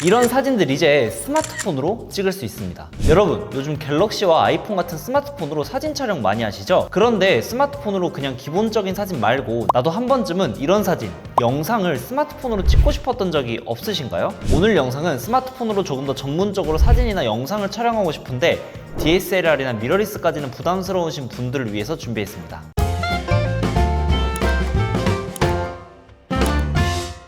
이런 사진들 이제 스마트폰으로 찍을 수 있습니다. 여러분, 요즘 갤럭시와 아이폰 같은 스마트폰으로 사진 촬영 많이 하시죠? 그런데 스마트폰으로 그냥 기본적인 사진 말고 나도 한 번쯤은 이런 사진, 영상을 스마트폰으로 찍고 싶었던 적이 없으신가요? 오늘 영상은 스마트폰으로 조금 더 전문적으로 사진이나 영상을 촬영하고 싶은데 DSLR이나 미러리스까지는 부담스러우신 분들을 위해서 준비했습니다.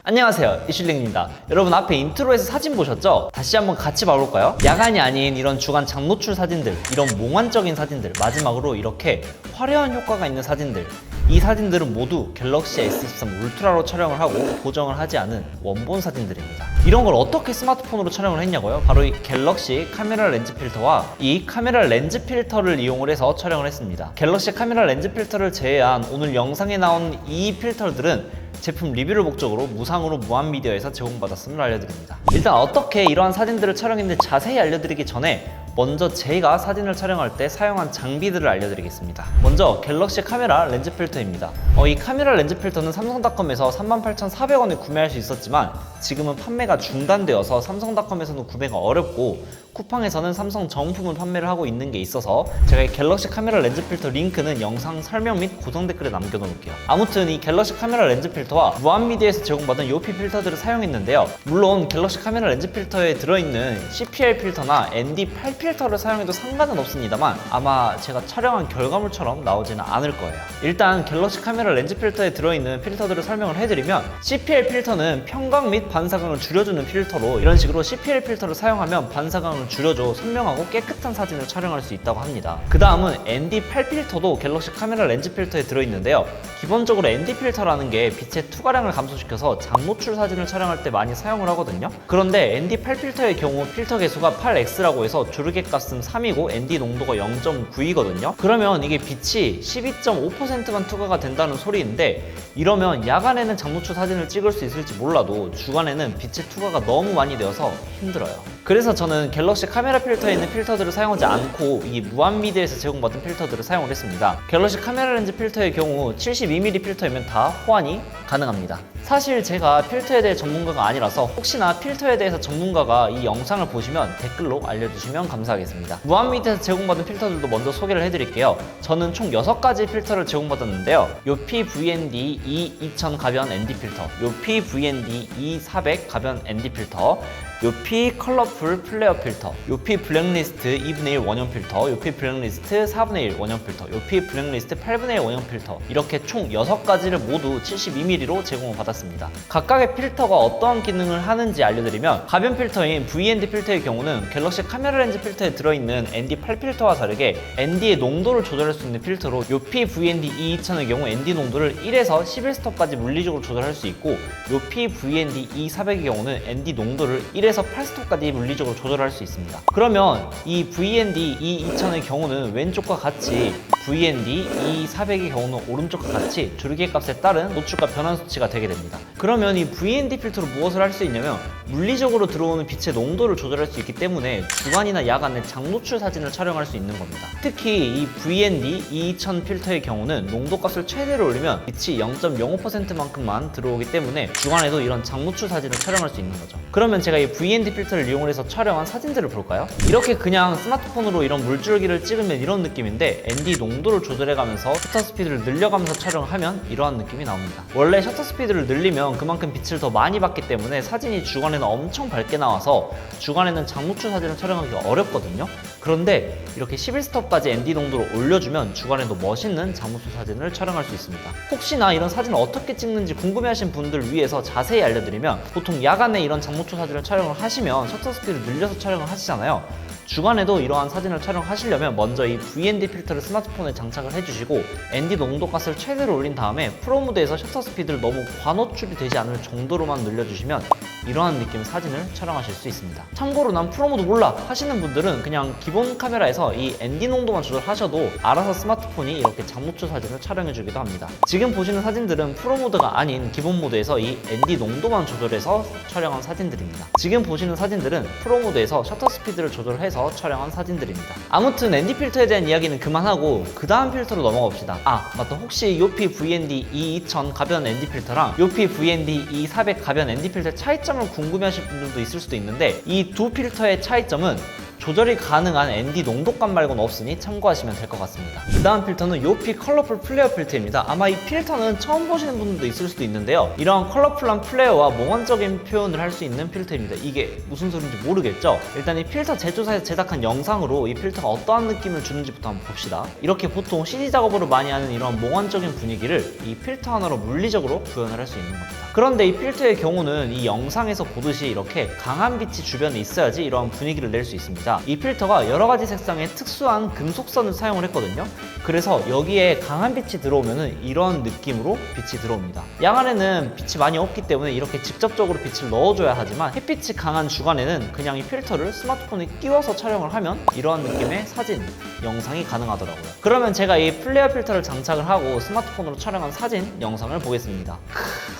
안녕하세요, 이슐링입니다. 여러분, 앞에 인트로에서 사진 보셨죠? 다시 한번 같이 봐볼까요? 야간이 아닌 이런 주간 장노출 사진들, 이런 몽환적인 사진들, 마지막으로 이렇게 화려한 효과가 있는 사진들, 이 사진들은 모두 갤럭시 S23 울트라로 촬영을 하고 보정을 하지 않은 원본 사진들입니다. 이런 걸 어떻게 스마트폰으로 촬영을 했냐고요? 바로 이 갤럭시 카메라 렌즈 필터와 이 카메라 렌즈 필터를 이용을 해서 촬영을 했습니다. 갤럭시 카메라 렌즈 필터를 제외한 오늘 영상에 나온 이 필터들은 제품 리뷰를 목적으로 무상으로 무한미디어에서 제공받았음을 알려드립니다. 일단 어떻게 이러한 사진들을 촬영했는지 자세히 알려드리기 전에 먼저 제가 사진을 촬영할 때 사용한 장비들을 알려드리겠습니다. 먼저 갤럭시 카메라 렌즈 필터입니다. 이 카메라 렌즈 필터는 삼성닷컴에서 38,400원에 구매할 수 있었지만 지금은 판매가 중단되어서 삼성닷컴에서는 구매가 어렵고 쿠팡에서는 삼성 정품을 판매를 하고 있는 게 있어서 제가 이 갤럭시 카메라 렌즈 필터 링크는 영상 설명 및 고정 댓글에 남겨놓을게요. 아무튼 이 갤럭시 카메라 렌즈 필터와 무한미디어에서 제공받은 요피 필터들을 사용했는데요. 물론 갤럭시 카메라 렌즈 필터에 들어있는 CPL 필터나 ND8 필터를 사용해도 상관은 없습니다만 아마 제가 촬영한 결과물처럼 나오지는 않을 거예요. 일단 갤럭시 카메라 렌즈 필터에 들어있는 필터들을 설명을 해드리면 CPL 필터는 평광 및 반사광을 줄여주는 필터로 이런 식으로 CPL 필터를 사용하면 반사광을 줄여줘 선명하고 깨끗한 사진을 촬영할 수 있다고 합니다. 그 다음은 ND8 필터도 갤럭시 카메라 렌즈 필터에 들어있는데요. 기본적으로 ND 필터라는 게 빛의 투과량을 감소시켜서 장노출 사진을 촬영할 때 많이 사용을 하거든요. 그런데 ND8 필터의 경우 필터 개수가 8x라고 해서 주르겟 값은 3이고 ND 농도가 0.9이거든요. 그러면 이게 빛이 12.5%만 투과가 된다는 소리인데 이러면 야간에는 장노출 사진을 찍을 수 있을지 몰라도 주간에는 빛의 투과가 너무 많이 되어서 힘들어요. 그래서 저는 갤럭시 카메라 필터에 있는 필터들을 사용하지 않고 이 무한미디어에서 제공받은 필터들을 사용을 했습니다. 갤럭시 카메라 렌즈 필터의 경우 72mm 필터이면 다 호환이 가능합니다. 사실 제가 필터에 대해 전문가가 아니라서 혹시나 필터에 대해서 전문가가 이 영상을 보시면 댓글로 알려주시면 감사하겠습니다. 무한미디어에서 제공받은 필터들도 먼저 소개를 해드릴게요. 저는 총 6가지 필터를 제공받았는데요. 요피 VND E2000 가변 ND 필터, 요피 VND E400 가변 ND 필터, 요피 컬러풀 플레어 필터, 요피 블랙리스트 2분의 1 원형 필터, 요피 블랙리스트 4분의 1 원형 필터, 요피 블랙리스트 8분의 1 원형 필터, 이렇게 총 6가지를 모두 72mm로 제공을 받았습니다. 각각의 필터가 어떠한 기능을 하는지 알려드리면 가변 필터인 VND 필터의 경우는 갤럭시 카메라 렌즈 필터에 들어있는 ND8 필터와 다르게 ND의 농도를 조절할 수 있는 필터로 요피 VND E2000의 경우 ND 농도를 1에서 11스톱까지 물리적으로 조절할 수 있고 요피 VND E400의 경우는 ND 농도를 1에서 8스톱까지 물리적으로 조절할 수 있습니다. 그러면 이 VND E2000의 경우는 왼쪽과 같이 VND E400의 경우는 오른쪽과 같이 주르겟 값에 따른 노출과 변환 수치가 되게 됩니다. 그러면 이 VND 필터로 무엇을 할 수 있냐면 물리적으로 들어오는 빛의 농도를 조절할 수 있기 때문에 주간이나 야간에 장노출 사진을 촬영할 수 있는 겁니다. 특히 이 VND E2000 필터의 경우는 농도 값을 최대로 올리면 빛이 0.05%만큼만 들어오기 때문에 주간에도 이런 장노출 사진을 촬영할 수 있는 거죠. 그러면 제가 이 VND 필터를 이용해서 촬영한 사진들을 볼까요? 이렇게 그냥 스마트폰으로 이런 물줄기를 찍으면 이런 느낌인데 ND 농도를 조절해가면서 셔터 스피드를 늘려가면서 촬영을 하면 이러한 느낌이 나옵니다. 원래 셔터 스피드를 늘리면 그만큼 빛을 더 많이 받기 때문에 사진이 주간에는 엄청 밝게 나와서 주간에는 장노출 사진을 촬영하기가 어렵거든요. 그런데 이렇게 11스톱까지 ND 농도를 올려주면 주간에도 멋있는 장노출 사진을 촬영할 수 있습니다. 혹시나 이런 사진을 어떻게 찍는지 궁금해하신 분들 위해서 자세히 알려드리면 보통 야간에 이런 장노출 사진을 촬영을 하시면 셔터 스피드를 늘려서 촬영을 하시잖아요. 주간에도 이러한 사진을 촬영하시려면 먼저 이 VND 필터를 스마트폰에 장착을 해주시고 ND 농도 값을 최대로 올린 다음에 프로 모드에서 셔터 스피드를 너무 과노출이 되지 않을 정도로만 늘려주시면 이러한 느낌의 사진을 촬영하실 수 있습니다. 참고로 난 프로 모드 몰라 하시는 분들은 그냥 기본 카메라에서 이 ND 농도만 조절하셔도 알아서 스마트폰이 이렇게 장노출 사진을 촬영해주기도 합니다. 지금 보시는 사진들은 프로 모드가 아닌 기본 모드에서 이 ND 농도만 조절해서 촬영한 사진들입니다. 지금 지금 보시는 사진들은 프로 모드에서 셔터 스피드를 조절해서 촬영한 사진들입니다. 아무튼 ND 필터에 대한 이야기는 그만하고 그 다음 필터로 넘어가 봅시다. 아 맞다, 혹시 요피 VND E2000 가변 ND 필터랑 요피 VND E400 가변 ND 필터의 차이점을 궁금해하실 분들도 있을 수도 있는데, 이 두 필터의 차이점은 조절이 가능한 ND 농도감 말고는 없으니 참고하시면 될 것 같습니다. 그 다음 필터는 요피 컬러풀 플레어 필터입니다. 아마 이 필터는 처음 보시는 분들도 있을 수도 있는데요, 이런 컬러풀한 플레어와 몽환적인 표현을 할 수 있는 필터입니다. 이게 무슨 소리인지 모르겠죠? 일단 이 필터 제조사에서 제작한 영상으로 이 필터가 어떠한 느낌을 주는지부터 한번 봅시다. 이렇게 보통 CG 작업으로 많이 하는 이런 몽환적인 분위기를 이 필터 하나로 물리적으로 구현을 할 수 있는 겁니다. 그런데 이 필터의 경우는 이 영상에서 보듯이 이렇게 강한 빛이 주변에 있어야지 이러한 분위기를 낼 수 있습니다. 이 필터가 여러가지 색상의 특수한 금속선을 사용을 했거든요. 그래서 여기에 강한 빛이 들어오면 이런 느낌으로 빛이 들어옵니다. 야간에는 빛이 많이 없기 때문에 이렇게 직접적으로 빛을 넣어줘야 하지만, 햇빛이 강한 주간에는 그냥 이 필터를 스마트폰에 끼워서 촬영을 하면 이러한 느낌의 사진, 영상이 가능하더라고요. 그러면 제가 이 플레어 필터를 장착을 하고 스마트폰으로 촬영한 사진, 영상을 보겠습니다.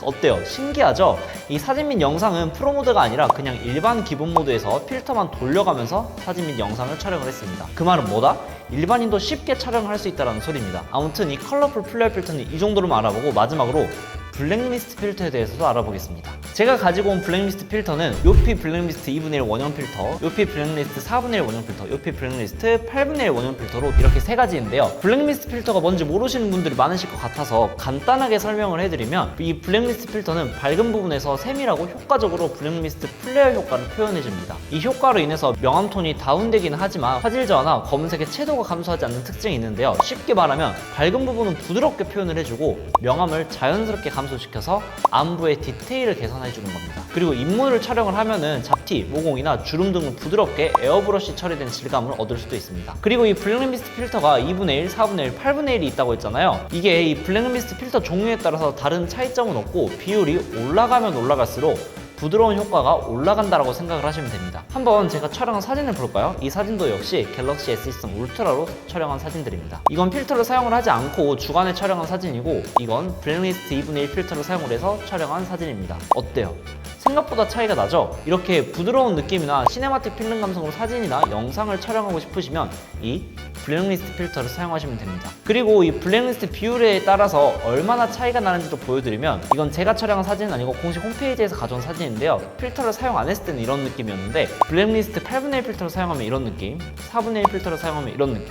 어때요? 신기하죠? 이 사진 및 영상은 프로 모드가 아니라 그냥 일반 기본 모드에서 필터만 돌려가면서 사진 및 영상을 촬영을 했습니다. 그 말은 뭐다? 일반인도 쉽게 촬영을 할 수 있다는 소리입니다. 아무튼 이 컬러풀 플레어 필터는 이 정도로만 알아보고, 마지막으로 블랙리스트 필터에 대해서도 알아보겠습니다. 제가 가지고 온 블랙리스트 필터는 요피 블랙리스트 2분의 1 원형 필터, 요피 블랙리스트 4분의 1 원형 필터, 요피 블랙리스트 8분의 1 원형 필터로 이렇게 세 가지인데요, 블랙리스트 필터가 뭔지 모르시는 분들이 많으실 것 같아서 간단하게 설명을 해드리면, 이 블랙리스트 필터는 밝은 부분에서 세밀하고 효과적으로 블랙리스트 플레어 효과를 표현해줍니다. 이 효과로 인해서 명암톤이 다운되기는 하지만 화질 저하나 검은색의 채도가 감소하지 않는 특징이 있는데요, 쉽게 말하면 밝은 부분은 부드럽게 표현을 해주고 명암을 자연스럽게 감소시켜서 안부의 디테일을 개선해주는 겁니다. 그리고 인물을 촬영을 하면은 잡티, 모공이나 주름 등을 부드럽게 에어브러쉬 처리된 질감을 얻을 수도 있습니다. 그리고 이 블랙리스트 필터가 2분의 1, 4분의 1, 8분의 1이 있다고 했잖아요. 이게 이 블랙리스트 필터 종류에 따라서 다른 차이점은 없고, 비율이 올라가면 올라갈수록 부드러운 효과가 올라간다라고 생각을 하시면 됩니다. 한번 제가 촬영한 사진을 볼까요? 이 사진도 역시 갤럭시 S23 울트라로 촬영한 사진들입니다. 이건 필터를 사용을 하지 않고 주간에 촬영한 사진이고, 이건 블랙리스트 2분의 1 필터를 사용을 해서 촬영한 사진입니다. 어때요? 생각보다 차이가 나죠? 이렇게 부드러운 느낌이나 시네마틱 필름 감성으로 사진이나 영상을 촬영하고 싶으시면 이 블랙리스트 필터를 사용하시면 됩니다. 그리고 이 블랙리스트 비율에 따라서 얼마나 차이가 나는지도 보여드리면, 이건 제가 촬영한 사진은 아니고 공식 홈페이지에서 가져온 사진인데요, 필터를 사용 안 했을 때는 이런 느낌이었는데, 블랙리스트 8분의 1 필터를 사용하면 이런 느낌, 4분의 1 필터를 사용하면 이런 느낌,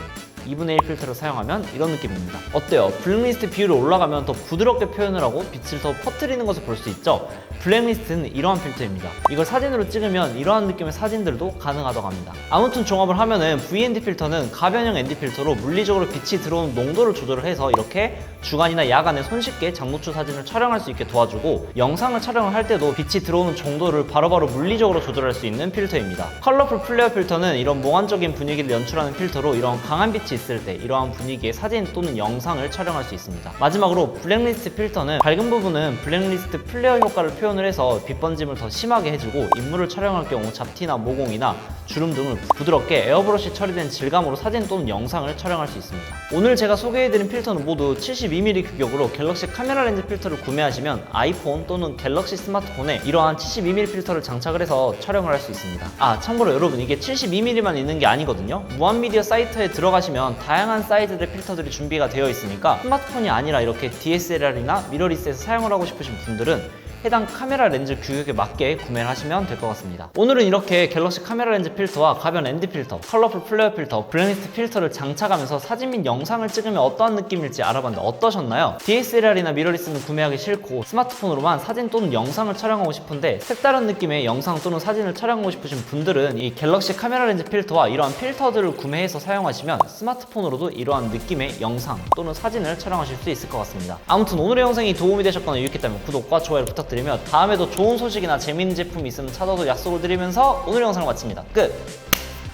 2분의 1 필터를 사용하면 이런 느낌입니다. 어때요? 블랙리스트 비율이 올라가면 더 부드럽게 표현을 하고 빛을 더 퍼뜨리는 것을 볼 수 있죠? 블랙리스트는 이러한 필터입니다. 이걸 사진으로 찍으면 이러한 느낌의 사진들도 가능하다고 합니다. 아무튼 종합을 하면은 VND 필터는 가변형 ND 필터로 물리적으로 빛이 들어오는 농도를 조절을 해서 이렇게 주간이나 야간에 손쉽게 장노출 사진을 촬영할 수 있게 도와주고, 영상을 촬영을 할 때도 빛이 들어오는 정도를 바로바로 물리적으로 조절할 수 있는 필터입니다. 컬러풀 플레어 필터는 이런 몽환적인 분위기를 연출하는 필터로 이런 강한 빛이 있을 때 이러한 분위기의 사진 또는 영상을 촬영할 수 있습니다. 마지막으로 블랙리스트 필터는 밝은 부분은 블랙리스트 플레어 효과를 표현을 해서 빛 번짐을 더 심하게 해주고, 인물을 촬영할 경우 잡티나 모공이나 주름 등을 부드럽게 에어브러쉬 처리된 질감으로 사진 또는 영상을 촬영할 수 있습니다. 오늘 제가 소개해드린 필터는 모두 72mm 규격으로 갤럭시 카메라 렌즈 필터를 구매하시면 아이폰 또는 갤럭시 스마트폰에 이러한 72mm 필터를 장착을 해서 촬영을 할 수 있습니다. 아 참고로 여러분, 이게 72mm만 있는 게 아니거든요. 무한미디어 사이트에 들어가시면 다양한 사이즈들의 필터들이 준비가 되어 있으니까, 스마트폰이 아니라 이렇게 DSLR이나 미러리스에서 사용을 하고 싶으신 분들은 해당 카메라 렌즈 규격에 맞게 구매를 하시면 될 것 같습니다. 오늘은 이렇게 갤럭시 카메라 렌즈 필터와 가변 ND 필터, 컬러풀 플레어 필터, 블랙리스트 필터를 장착하면서 사진 및 영상을 찍으면 어떠한 느낌일지 알아봤는데 어떠셨나요? DSLR이나 미러리스는 구매하기 싫고 스마트폰으로만 사진 또는 영상을 촬영하고 싶은데 색다른 느낌의 영상 또는 사진을 촬영하고 싶으신 분들은 이 갤럭시 카메라 렌즈 필터와 이러한 필터들을 구매해서 사용하시면 스마트폰으로도 이러한 느낌의 영상 또는 사진을 촬영하실 수 있을 것 같습니다. 아무튼 오늘의 영상이 도움이 되셨거나 유익했다면 구독과 좋아요를 부탁드립니다. 다음에도 좋은 소식이나 재밌는 제품이 있으면 찾아도 약속을 드리면서 오늘 영상을 마칩니다. 끝!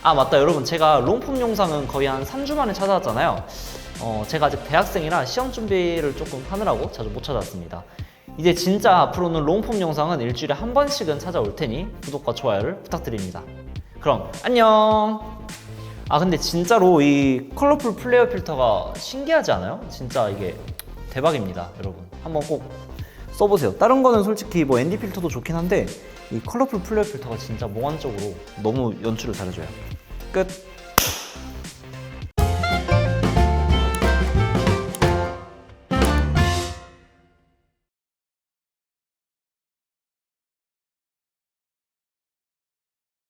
아 맞다, 여러분, 제가 롱폼 영상은 거의 한 3주 만에 찾아왔잖아요. 제가 아직 대학생이라 시험 준비를 조금 하느라고 자주 못 찾아왔습니다. 이제 진짜 앞으로는 롱폼 영상은 일주일에 한 번씩은 찾아올 테니 구독과 좋아요를 부탁드립니다. 그럼 안녕! 아 근데 진짜로 이 컬러풀 플레어 필터가 신기하지 않아요? 진짜 이게 대박입니다, 여러분. 한번 꼭 써보세요. 다른 거는 솔직히 뭐 ND 필터도 좋긴 한데 이 컬러풀 플레어 필터가 진짜 몽환적으로 너무 연출을 잘해줘요. 끝!